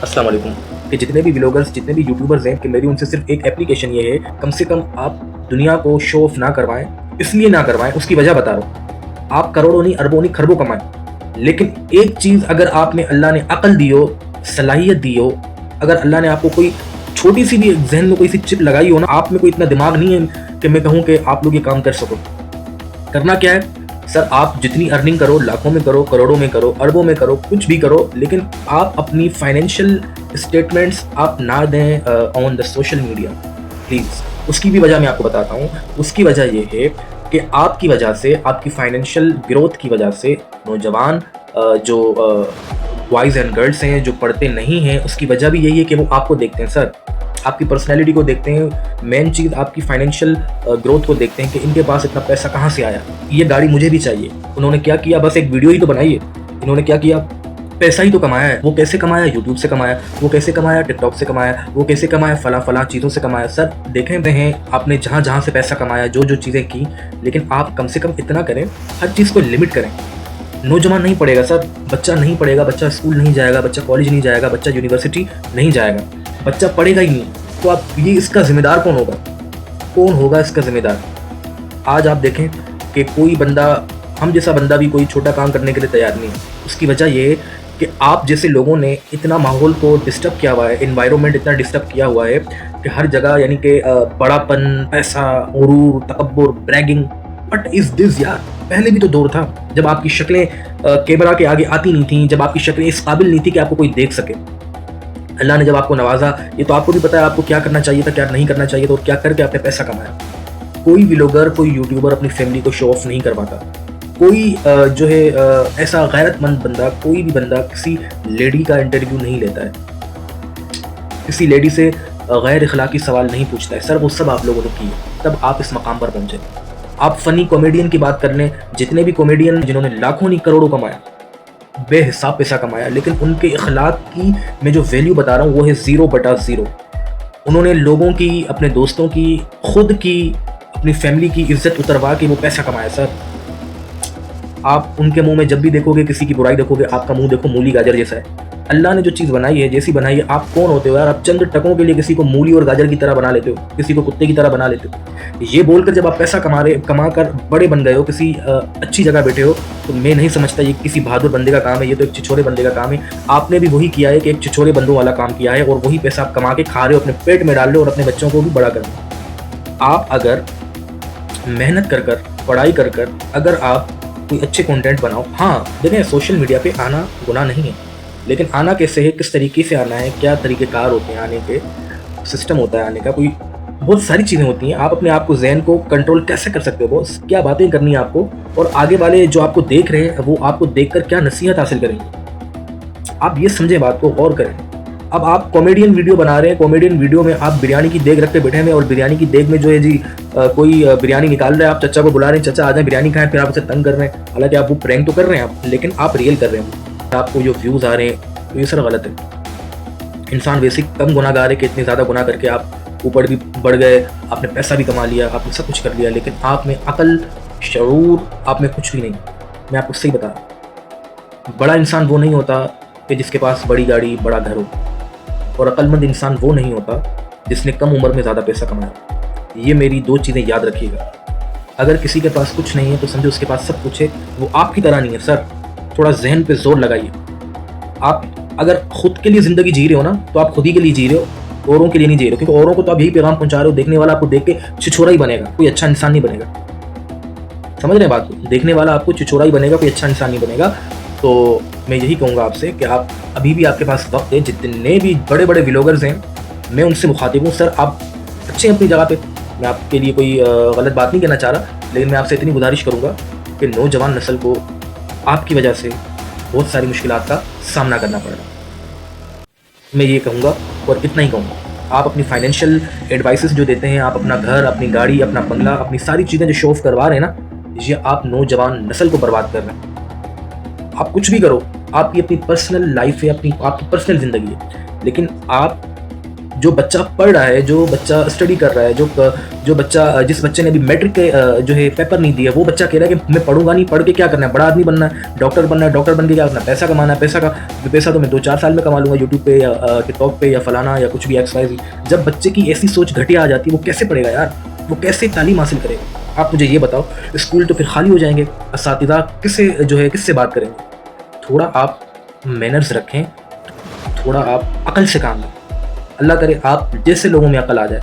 अस्सलाम वालेकुम। कि जितने भी व्लॉगर्स, जितने भी यूट्यूबर्स हैं, कि मेरी उनसे सिर्फ एक एप्लीकेशन ये है, कम से कम आप दुनिया को शो ऑफ ना करवाएं। इसलिए ना करवाएं, उसकी वजह बता रहा हूँ। आप करोड़ों नहीं, अरबों नहीं, खरबों कमाएं, लेकिन एक चीज़ अगर आप में अल्लाह ने अकल दी हो, सलाहियत दी हो, अगर अल्लाह ने आपको कोई छोटी सी भी जहन में कोई सी चिप लगाई हो ना, आप में कोई इतना दिमाग नहीं है कि मैं कहूँ कि आप लोग ये काम कर सको। करना क्या है सर, आप जितनी अर्निंग करो, लाखों में करो, करोड़ों में करो, अरबों में करो, कुछ भी करो, लेकिन आप अपनी फाइनेंशियल स्टेटमेंट्स आप ना दें on the social media, please. उसकी भी वजह मैं आपको बताता हूँ। उसकी वजह ये है कि आपकी वजह से, आपकी फाइनेंशियल ग्रोथ की वजह से नौजवान जो बॉयज़ एंड गर्ल्स हैं, जो पढ़ते नहीं हैं, उसकी वजह भी यही है कि वो आपको देखते हैं सर, आपकी पर्सनैलिटी को देखते हैं। मेन चीज़ आपकी फाइनेंशियल ग्रोथ को देखते हैं कि इनके पास इतना पैसा कहाँ से आया, ये गाड़ी मुझे भी चाहिए। उन्होंने क्या किया, बस एक वीडियो ही तो बनाई है। इन्होंने क्या किया, पैसा ही तो कमाया है। वो कैसे कमाया, यूट्यूब से कमाया, वो कैसे कमाया, टिकटॉक से कमाया, वो कैसे कमाया, फला चीज़ों से कमाया। सर देखें हैं आपने जहाँ जहाँ से पैसा कमाया, जो जो चीज़ें की, लेकिन आप कम से कम इतना करें, हर चीज़ को लिमिट करें। नौजवान नहीं पढ़ेगा सर, बच्चा नहीं पढ़ेगा, बच्चा स्कूल नहीं जाएगा, बच्चा कॉलेज नहीं जाएगा, बच्चा यूनिवर्सिटी नहीं जाएगा, बच्चा पढ़ेगा ही नहीं, तो आप ये इसका जिम्मेदार कौन होगा? कौन होगा इसका जिम्मेदार? आज आप देखें कि कोई बंदा, हम जैसा बंदा भी कोई छोटा काम करने के लिए तैयार नहीं है। उसकी वजह ये है कि आप जैसे लोगों ने इतना माहौल को डिस्टर्ब किया हुआ है, एनवायरनमेंट इतना डिस्टर्ब किया हुआ है कि हर जगह यानी कि बड़ापन, पैसा, गुरूर, तकब्बुर, ब्रैगिंग। बट इज़ दिस यार, पहले भी तो दौर था जब आपकी शक्लें कैमरा के आगे आती नहीं थी, जब आपकी शक्लें इस काबिल नहीं थी कि आपको कोई देख सके। अल्लाह ने जब आपको नवाजा, ये तो आपको भी पता है आपको क्या करना चाहिए था, क्या नहीं करना चाहिए था, और क्या करके आपने पैसा कमाया। कोई व्लॉगर, कोई यूट्यूबर अपनी फैमिली को शो ऑफ नहीं करवाता। कोई जो है ऐसा गैरतमंद बंदा, कोई भी बंदा किसी लेडी का इंटरव्यू नहीं लेता है, किसी लेडी से गैर इखलाकी सवाल नहीं पूछता है। सर वो सब आप लोगों ने किए, तब आप इस मकाम पर पहुंचे। आप फ़नी कॉमेडियन की बात कर लें, जितने भी कॉमेडियन जिन्होंने लाखों नहीं करोड़ों कमाया, बेहिसाब पैसा कमाया, लेकिन उनके इखलाक की मैं जो वैल्यू बता रहा हूँ वो है 0/0। उन्होंने लोगों की, अपने दोस्तों की, खुद की, अपनी फैमिली की इज्जत उतरवा के वो पैसा कमाया। सर आप उनके मुंह में जब भी देखोगे, किसी की बुराई देखोगे, आपका मुंह देखो मूली गाजर जैसा है। अल्लाह ने जो चीज़ बनाई है, जैसी बनाई है, आप कौन होते हो यार? आप चंद टकों के लिए किसी को मूली और गाजर की तरह बना लेते हो, किसी को कुत्ते की तरह बना लेते हो। ये बोलकर जब आप पैसा कमा कर बड़े बन गए हो, किसी अच्छी जगह बैठे हो, तो मैं नहीं समझता ये किसी बहादुर बंदे का काम है। ये तो एक छिछोरे बंदे का काम है। आपने भी वही किया है कि एक छिछोरे बंदों वाला काम किया है, और वही पैसा आप कमा के खा रहे हो, अपने पेट में डाल रहे हो और अपने बच्चों को भी बड़ा कर रहे हो। आप अगर मेहनत कर पढ़ाई कर अगर आप कोई अच्छे कंटेंट बनाओ, हाँ देखें, सोशल मीडिया पे आना गुनाह नहीं है, लेकिन आना कैसे है, किस तरीके से आना है, क्या तरीक़ेकार होते हैं आने के, सिस्टम होता है आने का, कोई बहुत सारी चीज़ें होती हैं। आप अपने आप को, ज़हन को कंट्रोल कैसे कर सकते हो बॉस? क्या बातें करनी है आपको, और आगे वाले जो आपको देख रहे हैं वो आपको देखकर क्या नसीहत हासिल करेंगे? आप ये समझें, बात को गौर करें। अब आप कॉमेडियन वीडियो बना रहे हैं, कॉमेडियन वीडियो में आप बिरयानी की देग रख के बैठे हैं, और बिरयानी की देग में जो है जी कोई बिरयानी निकाल रहा है, आप चचा को बुला रहे हैं, चचा आ जाए बिरयानी खाएं, फिर आप उसे तंग कर रहे हैं। हालांकि आप वो प्रैंक तो कर रहे हैं आप, लेकिन आप रियल कर रहे हैं। आपको जो व्यूज़ आ रहे हैं, तो ये सर गलत है। इंसान वैसे कम गुनाहगार है कि इतने ज़्यादा गुनाह करके आप ऊपर भी बढ़ गए, आपने पैसा भी कमा लिया, आपने सब कुछ कर लिया, लेकिन आप में अकल, शऊर, आप में कुछ भी नहीं। मैं आपको सही बता रहा हूँ। बड़ा इंसान वो नहीं होता कि जिसके पास बड़ी गाड़ी, बड़ा घर हो, और अक्लमंद इंसान वो नहीं होता जिसने कम उम्र में ज़्यादा पैसा कमाया। ये मेरी दो चीज़ें याद रखिएगा। अगर किसी के पास कुछ नहीं है तो समझो उसके पास सब कुछ है। वो आपकी तरह नहीं है सर। थोड़ा जहन पे जोर लगाइए। आप अगर खुद के लिए ज़िंदगी जी रहे हो ना, तो आप खुद ही के लिए जी रहे हो, औरों के लिए नहीं जी रहे हो, क्योंकि औरों को तो आप यही पैगाम पहुंचा रहे हो। देखने वाला आपको देख के छिछोरा ही बनेगा, कोई अच्छा इंसान नहीं बनेगा। समझ रहे हैं बात को? देखने वाला आपको छिछोरा ही बनेगा, कोई अच्छा इंसान नहीं बनेगा। तो मैं यही कहूँगा आपसे कि आप अभी भी, आपके पास वक्त है। जितने भी बड़े बड़े व्लॉगर्स हैं, मैं उनसे मुखातिब हूँ। सर आप अच्छे हैं अपनी जगह पे, मैं आपके लिए कोई गलत बात नहीं कहना चाह रहा, लेकिन मैं आपसे इतनी गुजारिश करूँगा कि नौजवान नस्ल को आपकी वजह से बहुत सारी मुश्किलात का सामना करना पड़ रहा है। मैं ये कहूँगा और इतना ही कहूँगा, आप अपनी फाइनेंशियल एडवाइसेस जो देते हैं, आप अपना घर, अपनी गाड़ी, अपना बंगला, अपनी सारी चीज़ें जो शो ऑफ करवा रहे हैं ना, ये आप नौजवान नस्ल को बर्बाद कर रहे हैं। आप कुछ भी करो, आपकी अपनी पर्सनल लाइफ है, आपकी पर्सनल ज़िंदगी है, लेकिन आप जो बच्चा पढ़ रहा है, जो बच्चा स्टडी कर रहा है, जो बच्चा, जिस बच्चे ने अभी मैट्रिक के जो है पेपर नहीं दिया, वो बच्चा कह रहा है कि मैं पढ़ूंगा नहीं, पढ़ के क्या करना है, बड़ा आदमी बनना है, डॉक्टर बनना है, डॉक्टर बन के क्या करना है, पैसा कमाना है, पैसा तो मैं 2-4 साल में कमा लूंगा यूट्यूब पे या टिकटॉक पे या फलाना या कुछ भी XYZ। जब बच्चे की ऐसी सोच घटिया आ जाती है, वो कैसे पढ़ेगा यार, वो कैसे तालीम हासिल करेगा? आप मुझे ये बताओ। स्कूल तो फिर खाली हो जाएंगे, असातिज़ा किससे बात करेंगे? थोड़ा आप मैनर्स रखें, थोड़ा आप अकल से काम लें। अल्लाह करे आप जैसे लोगों में अकल आ जाए।